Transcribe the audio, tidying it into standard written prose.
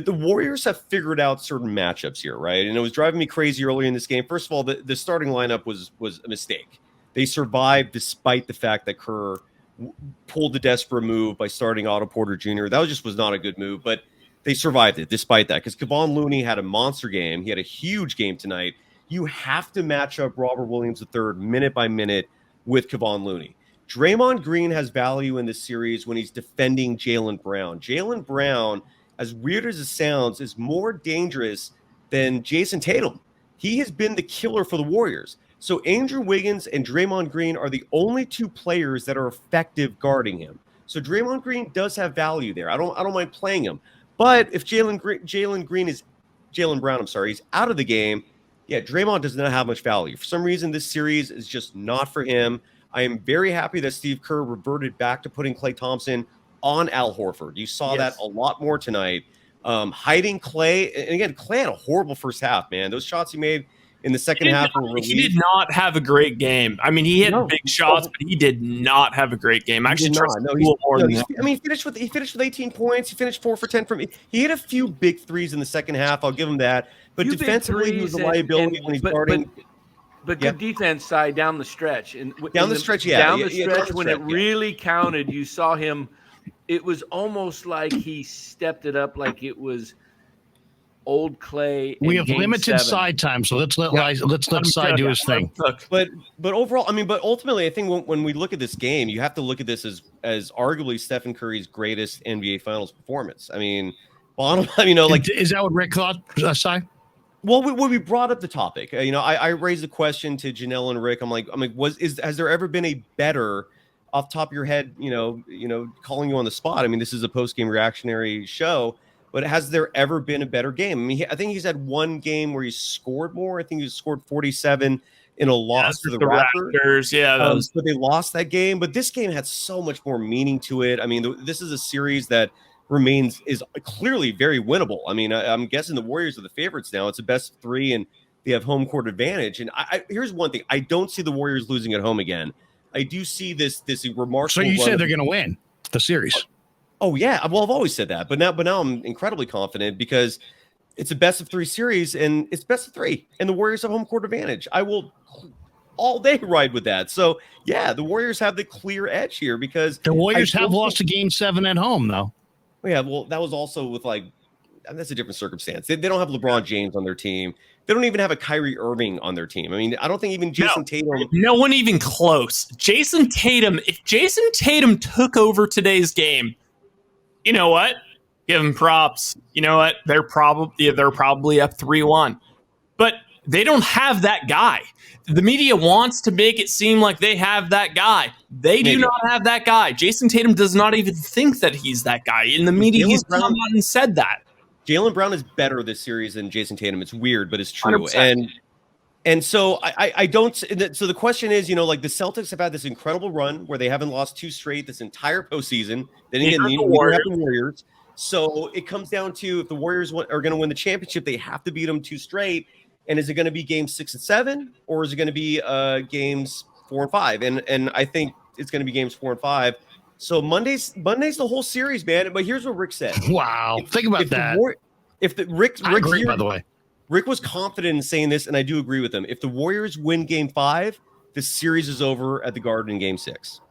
the Warriors have figured out certain matchups here, right? And it was driving me crazy earlier in this game. First of all, the starting lineup was a mistake. They survived despite the fact that Kerr pulled the desperate move by starting Otto Porter Jr. That was not a good move, but they survived it despite that, because Kevon Looney had a monster game. He had a huge game tonight. You have to match up Robert Williams III minute by minute with Kevon Looney. Draymond Green has value in this series when he's defending Jaylen Brown. Jaylen Brown, as weird as it sounds, is more dangerous than Jason Tatum. He has been the killer for the Warriors. So Andrew Wiggins and Draymond Green are the only two players that are effective guarding him. So Draymond Green does have value there. I don't mind playing him. But if Jaylen Brown, he's out of the game, yeah, Draymond does not have much value. For some reason, this series is just not for him. I am very happy that Steve Kerr reverted back to putting Klay Thompson on Al Horford. You saw that a lot more tonight. Hiding Klay. And again, Klay had a horrible first half, man. Those shots he made in the second half were relief. He did not have a great game. I mean, he hit big shots, but he did not have a great game. Actually, he finished with 18 points. He finished 4 for 10 from. He hit a few big threes in the second half. I'll give him that. But defensively, he was a liability when he's guarding. But good defense side down the stretch. Down the stretch, when it really counted, you saw him. It was almost like he stepped it up like it was old Klay. We have limited side time, so let's let Side do his thing. But overall, but ultimately, I think when we look at this game, you have to look at this as arguably Stephen Curry's greatest NBA Finals performance. I mean, is that what Rick thought, Side? Well, when we brought up the topic, I raised the question to Janelle and Rick. I'm like, has there ever been a better, off the top of your head, calling you on the spot? I mean, this is a post-game reactionary show, but has there ever been a better game? I mean, I think he's had one game where he scored more. I think he scored 47 in a loss to the Raptors. But they lost that game. But this game had so much more meaning to it. I mean, this is a series that is clearly very winnable. I mean, I'm guessing the Warriors are the favorites now. It's a best of 3, and they have home court advantage. And here's one thing: I don't see the Warriors losing at home again. I do see this remarkable. So you said they're going to win the series? Oh yeah, well I've always said that, but now I'm incredibly confident because it's a best of 3 series and it's best of 3, and the Warriors have home court advantage. I will all day ride with that. So yeah, the Warriors have the clear edge here because the Warriors have lost a game 7 at home though. Yeah, well, that was also with that's a different circumstance. They don't have LeBron James on their team. They don't even have a Kyrie Irving on their team. I mean, I don't think even Jason Tatum. No one even close. If Jason Tatum took over today's game, you know what? Give him props. You know what? They're probably up 3-1. But they don't have that guy. The media wants to make it seem like they have that guy. They do not have that guy. Jason Tatum does not even think that he's that guy. In the media, he's come out and said that. Jaylen Brown is better this series than Jason Tatum. It's weird, but it's true. 100%. And so I don't. So the question is, the Celtics have had this incredible run where they haven't lost 2 straight this entire postseason. They didn't get the Warriors. So it comes down to if the Warriors are going to win the championship, they have to beat them 2 straight. And is it going to be games 6 and 7, or is it going to be games 4 and 5? And I think it's going to be games 4 and 5. So Monday's the whole series, man. But here's what Rick said. Wow, think about that. I agree, by the way. Rick was confident in saying this, and I do agree with him. If the Warriors win Game 5, the series is over at the Garden in Game 6.